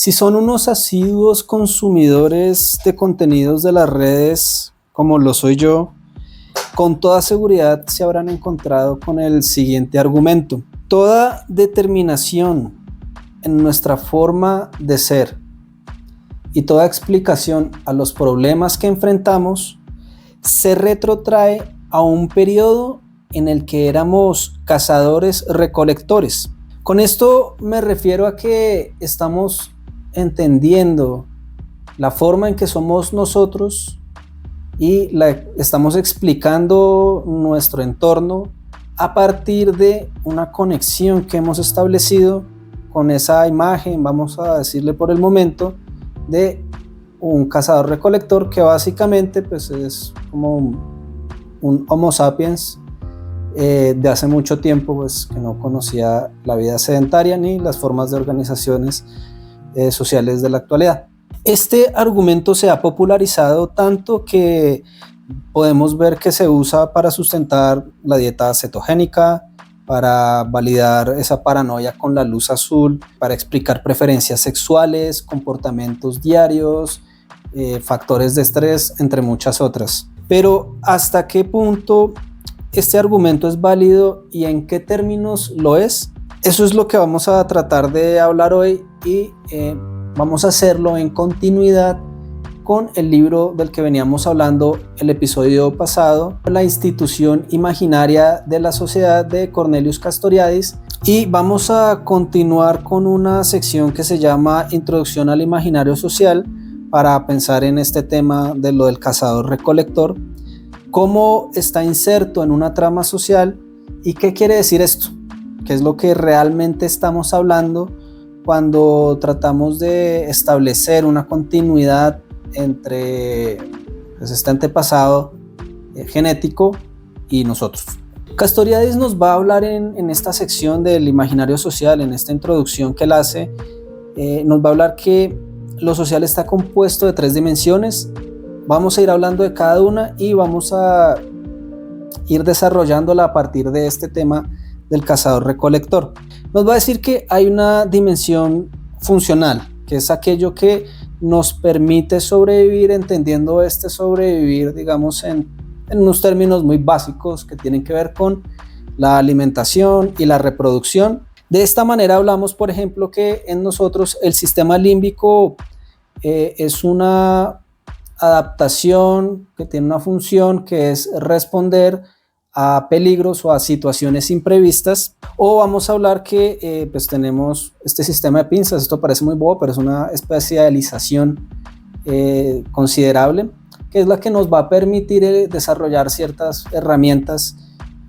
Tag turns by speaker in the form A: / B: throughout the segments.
A: Si son unos asiduos consumidores de contenidos de las redes, como lo soy yo, con toda seguridad se habrán encontrado con el siguiente argumento. Toda determinación en nuestra forma de ser y toda explicación a los problemas que enfrentamos se retrotrae a un periodo en el que éramos cazadores-recolectores. Con esto me refiero a que estamos entendiendo la forma en que somos nosotros y estamos explicando nuestro entorno a partir de una conexión que hemos establecido con esa imagen, vamos a decirle por el momento, de un cazador-recolector que básicamente pues, es como un Homo sapiens de hace mucho tiempo, pues, que no conocía la vida sedentaria ni las formas de organizaciones sociales de la actualidad. Este argumento se ha popularizado tanto que podemos ver que se usa para sustentar la dieta cetogénica, para validar esa paranoia con la luz azul, para explicar preferencias sexuales, comportamientos diarios, factores de estrés, entre muchas otras. Pero ¿hasta qué punto este argumento es válido y en qué términos lo es? Eso es lo que vamos a tratar de hablar hoy y vamos a hacerlo en continuidad con el libro del que veníamos hablando el episodio pasado, La institución imaginaria de la sociedad, de Cornelius Castoriadis, y vamos a continuar con una sección que se llama Introducción al imaginario social para pensar en este tema de lo del cazador-recolector, cómo está inserto en una trama social y qué quiere decir esto, qué es lo que realmente estamos hablando cuando tratamos de establecer una continuidad entre pues, este antepasado genético y nosotros. Castoriadis nos va a hablar en esta sección del imaginario social, en esta introducción que él hace, nos va a hablar que lo social está compuesto de 3 dimensiones. Vamos a ir hablando de cada una y vamos a ir desarrollándola a partir de este tema del cazador-recolector. Nos va a decir que hay una dimensión funcional, que es aquello que nos permite sobrevivir, entendiendo este sobrevivir, digamos, en unos términos muy básicos que tienen que ver con la alimentación y la reproducción. De esta manera hablamos, por ejemplo, que en nosotros el sistema límbico es una adaptación que tiene una función que es responder a peligros o a situaciones imprevistas, o vamos a hablar que pues tenemos este sistema de pinzas. Esto parece muy bobo, pero es una especialización considerable, que es la que nos va a permitir desarrollar ciertas herramientas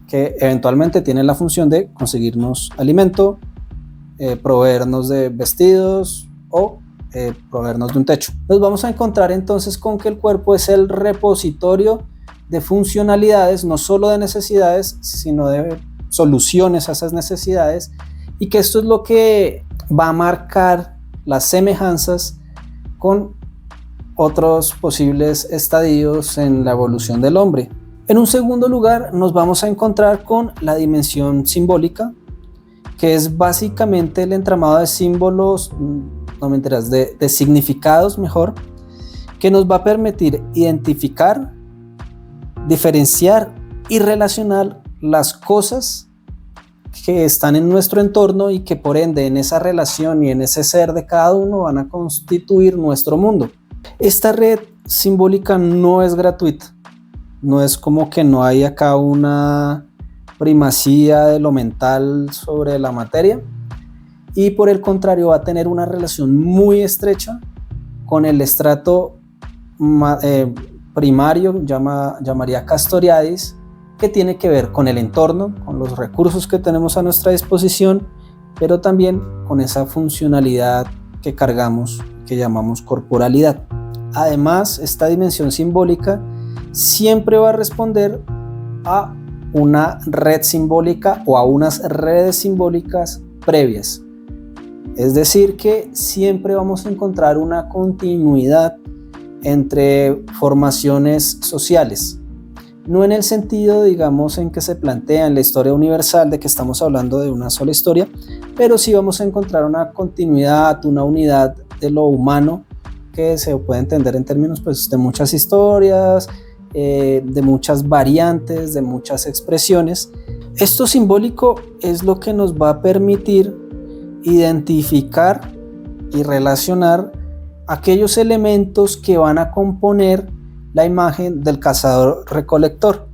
A: que eventualmente tienen la función de conseguirnos alimento, proveernos de vestidos o proveernos de un techo. Nos vamos a encontrar entonces con que el cuerpo es el repositorio de funcionalidades, no solo de necesidades, sino de soluciones a esas necesidades, y que esto es lo que va a marcar las semejanzas con otros posibles estadios en la evolución del hombre. En un segundo lugar, nos vamos a encontrar con la dimensión simbólica, que es básicamente el entramado de símbolos, de significados mejor, que nos va a permitir identificar, diferenciar y relacionar las cosas que están en nuestro entorno y que por ende en esa relación y en ese ser de cada uno van a constituir nuestro mundo. Esta red simbólica no es gratuita, no es como que no hay acá una primacía de lo mental sobre la materia, y por el contrario va a tener una relación muy estrecha con el estrato primario, llamaría Castoriadis, que tiene que ver con el entorno, con los recursos que tenemos a nuestra disposición, pero también con esa funcionalidad que cargamos, que llamamos corporalidad. Además, esta dimensión simbólica siempre va a responder a una red simbólica o a unas redes simbólicas previas. Es decir, que siempre vamos a encontrar una continuidad entre formaciones sociales. no en el sentido, digamos, en que se plantea en la historia universal de que estamos hablando de una sola historia, pero sí vamos a encontrar una continuidad, una unidad de lo humano que se puede entender en términos pues, de muchas historias, de muchas variantes, de muchas expresiones. Esto simbólico es lo que nos va a permitir identificar y relacionar aquellos elementos que van a componer la imagen del cazador-recolector.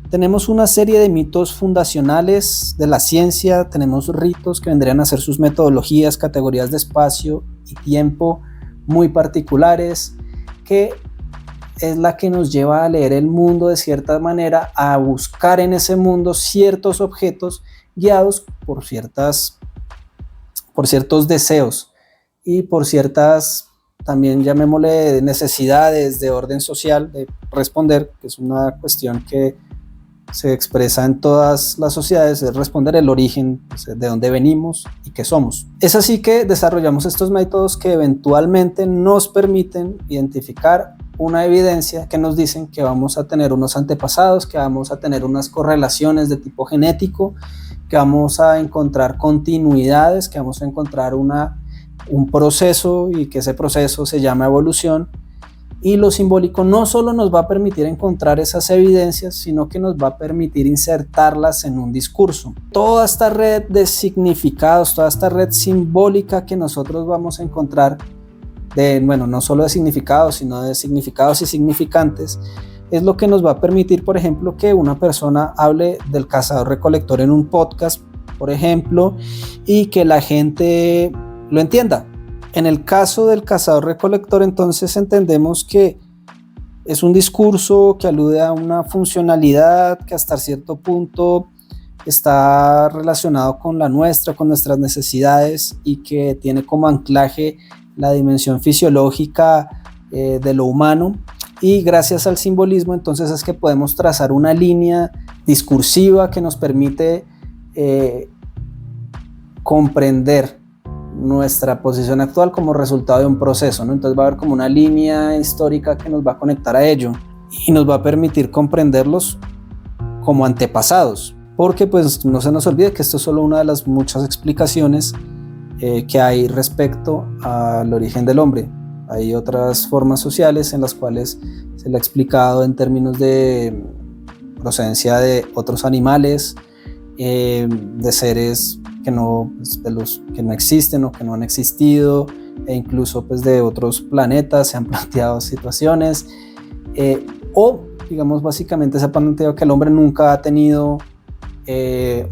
A: Tenemos una serie de mitos fundacionales de la ciencia, tenemos ritos que vendrían a ser sus metodologías, categorías de espacio y tiempo muy particulares, que es la que nos lleva a leer el mundo de cierta manera, a buscar en ese mundo ciertos objetos guiados por ciertos deseos y por ciertas, también llamémosle, necesidades de orden social de responder, que es una cuestión que se expresa en todas las sociedades, es responder el origen, pues, de dónde venimos y qué somos. Es así que desarrollamos estos métodos que eventualmente nos permiten identificar una evidencia que nos dicen que vamos a tener unos antepasados, que vamos a tener unas correlaciones de tipo genético, que vamos a encontrar continuidades, que vamos a encontrar un proceso y que ese proceso se llama evolución. Y lo simbólico no solo nos va a permitir encontrar esas evidencias, sino que nos va a permitir insertarlas en un discurso. Toda esta red de significados, toda esta red simbólica que nosotros vamos a encontrar, no solo de significados, sino de significados y significantes, es lo que nos va a permitir, por ejemplo, que una persona hable del cazador-recolector en un podcast, por ejemplo, y que la gente lo entienda. En el caso del cazador-recolector, entonces entendemos que es un discurso que alude a una funcionalidad que hasta cierto punto está relacionado con la nuestra, con nuestras necesidades, y que tiene como anclaje la dimensión fisiológica de lo humano. Y gracias al simbolismo, entonces, es que podemos trazar una línea discursiva que nos permite comprender nuestra posición actual como resultado de un proceso, ¿no? Entonces va a haber como una línea histórica que nos va a conectar a ello y nos va a permitir comprenderlos como antepasados, porque pues no se nos olvide que esto es solo una de las muchas explicaciones que hay respecto al origen del hombre. Hay otras formas sociales en las cuales se le ha explicado en términos de procedencia de otros animales, de seres que no existen o que no han existido, e incluso pues de otros planetas se han planteado situaciones, o digamos básicamente se ha planteado que el hombre nunca ha tenido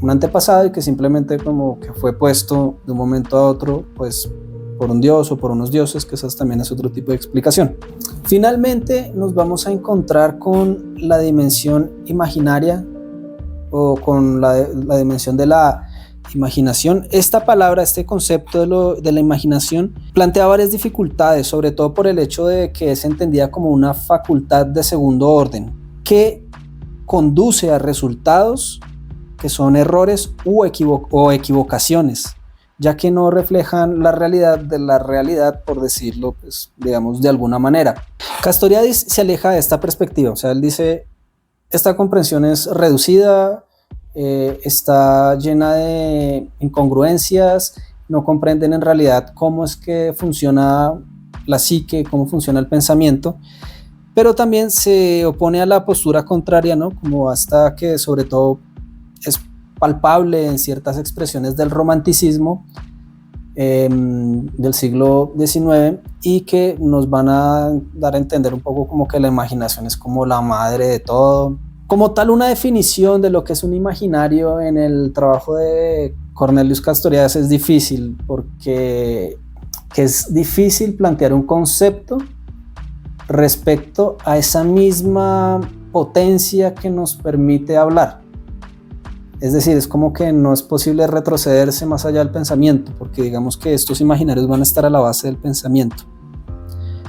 A: un antepasado y que simplemente como que fue puesto de un momento a otro pues por un dios o por unos dioses, que eso también es otro tipo de explicación. Finalmente nos vamos a encontrar con la dimensión imaginaria o con la dimensión de la imaginación. Esta palabra, este concepto de la imaginación plantea varias dificultades, sobre todo por el hecho de que es entendida como una facultad de segundo orden que conduce a resultados que son errores o equivocaciones, ya que no reflejan la realidad de la realidad, por decirlo, pues, digamos, de alguna manera. Castoriadis se aleja de esta perspectiva, o sea, él dice, esta comprensión es reducida, está llena de incongruencias, no comprenden en realidad cómo es que funciona la psique, cómo funciona el pensamiento, pero también se opone a la postura contraria, ¿no? Como hasta que sobre todo es palpable en ciertas expresiones del romanticismo del siglo XIX, y que nos van a dar a entender un poco como que la imaginación es como la madre de todo. Como tal, una definición de lo que es un imaginario en el trabajo de Cornelius Castoriadis es difícil, porque es difícil plantear un concepto respecto a esa misma potencia que nos permite hablar. Es decir, es como que no es posible retrocederse más allá del pensamiento, porque digamos que estos imaginarios van a estar a la base del pensamiento.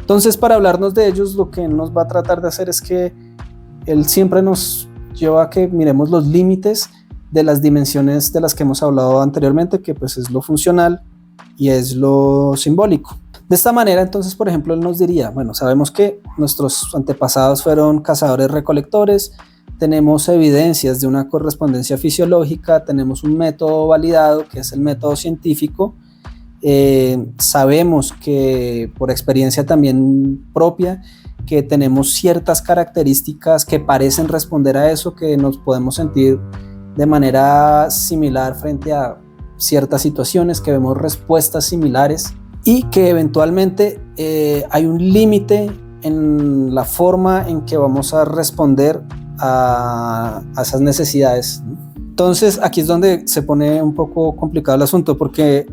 A: Entonces, para hablarnos de ellos, lo que nos va a tratar de hacer es que él siempre nos lleva a que miremos los límites de las dimensiones de las que hemos hablado anteriormente, que pues es lo funcional y es lo simbólico. De esta manera, entonces, por ejemplo, él nos diría, bueno, sabemos que nuestros antepasados fueron cazadores-recolectores, tenemos evidencias de una correspondencia fisiológica, tenemos un método validado que es el método científico. Sabemos que por experiencia también propia que tenemos ciertas características que parecen responder a eso, que nos podemos sentir de manera similar frente a ciertas situaciones, que vemos respuestas similares y que eventualmente hay un límite en la forma en que vamos a responder a esas necesidades. Entonces aquí es donde se pone un poco complicado el asunto, porque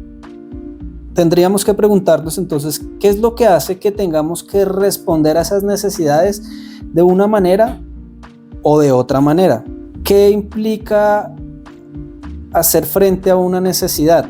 A: tendríamos que preguntarnos entonces qué es lo que hace que tengamos que responder a esas necesidades de una manera o de otra manera. ¿Qué implica hacer frente a una necesidad?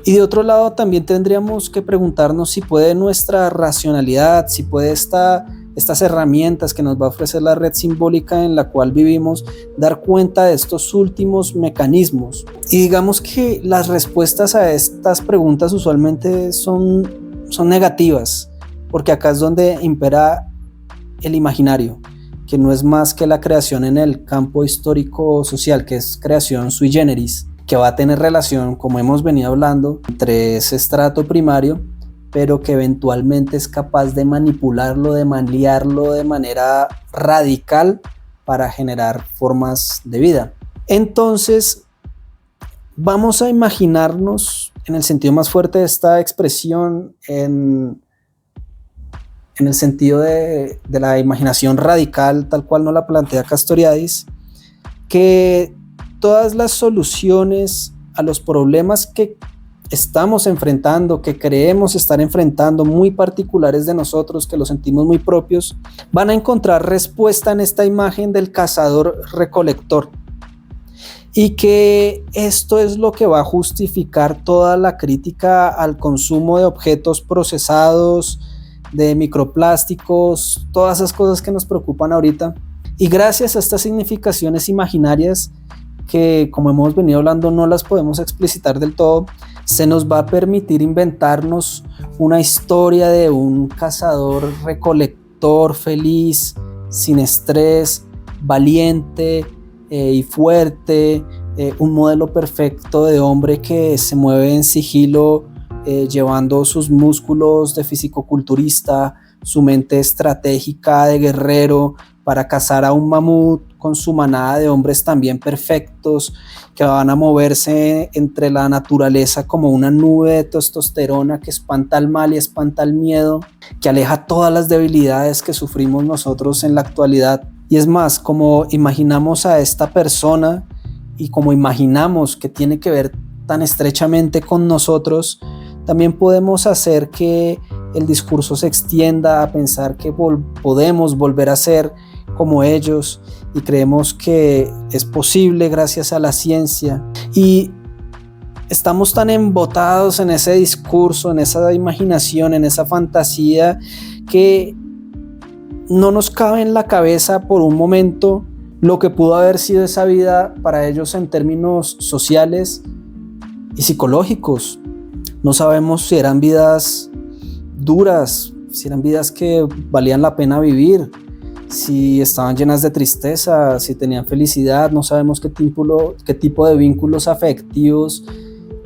A: Y de otro lado también tendríamos que preguntarnos si puede nuestra racionalidad, si puede estas herramientas que nos va a ofrecer la red simbólica en la cual vivimos, dar cuenta de estos últimos mecanismos. Y digamos que las respuestas a estas preguntas usualmente son negativas, porque acá es donde impera el imaginario, que no es más que la creación en el campo histórico-social, que es creación sui generis, que va a tener relación, como hemos venido hablando, entre ese estrato primario, pero que eventualmente es capaz de manipularlo, de malearlo de manera radical para generar formas de vida. Entonces, vamos a imaginarnos, en el sentido más fuerte de esta expresión, en el sentido de la imaginación radical, tal cual nos la plantea Castoriadis, que todas las soluciones a los problemas que estamos enfrentando, que creemos estar enfrentando, muy particulares de nosotros, que los sentimos muy propios, van a encontrar respuesta en esta imagen del cazador-recolector. Y que esto es lo que va a justificar toda la crítica al consumo de objetos procesados, de microplásticos, todas esas cosas que nos preocupan ahorita. Y gracias a estas significaciones imaginarias, que como hemos venido hablando no las podemos explicitar del todo, se nos va a permitir inventarnos una historia de un cazador recolector feliz, sin estrés, valiente y fuerte, un modelo perfecto de hombre que se mueve en sigilo, llevando sus músculos de fisicoculturista, su mente estratégica de guerrero para cazar a un mamut con su manada de hombres también perfectos que van a moverse entre la naturaleza como una nube de testosterona que espanta el mal y espanta el miedo, que aleja todas las debilidades que sufrimos nosotros en la actualidad. Y es más, como imaginamos a esta persona y como imaginamos que tiene que ver tan estrechamente con nosotros, también podemos hacer que el discurso se extienda a pensar que podemos volver a ser como ellos, y creemos que es posible gracias a la ciencia. Y estamos tan embotados en ese discurso, en esa imaginación, en esa fantasía, que no nos cabe en la cabeza por un momento lo que pudo haber sido esa vida para ellos en términos sociales y psicológicos. No sabemos si eran vidas duras, si eran vidas que valían la pena vivir, si estaban llenas de tristeza, si tenían felicidad. No sabemos qué tipo de vínculos afectivos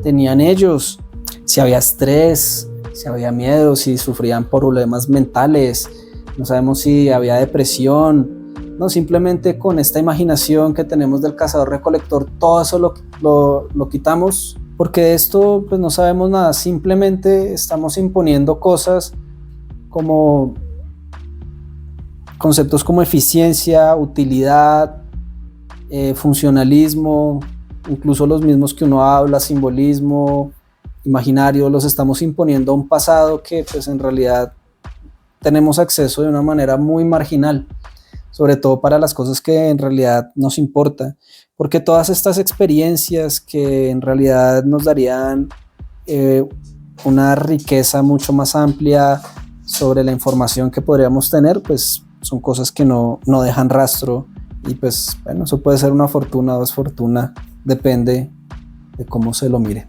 A: tenían ellos, si había estrés, si había miedo, si sufrían problemas mentales, no sabemos si había depresión. No, simplemente con esta imaginación que tenemos del cazador-recolector, todo eso lo quitamos, porque de esto pues no sabemos nada. Simplemente estamos imponiendo cosas como conceptos como eficiencia, utilidad, funcionalismo, incluso los mismos que uno habla, simbolismo, imaginario, los estamos imponiendo a un pasado que pues en realidad tenemos acceso de una manera muy marginal, sobre todo para las cosas que en realidad nos importan, porque todas estas experiencias que en realidad nos darían una riqueza mucho más amplia sobre la información que podríamos tener, pues son cosas que no dejan rastro. Y pues bueno, eso puede ser una fortuna o desfortuna, depende de cómo se lo mire.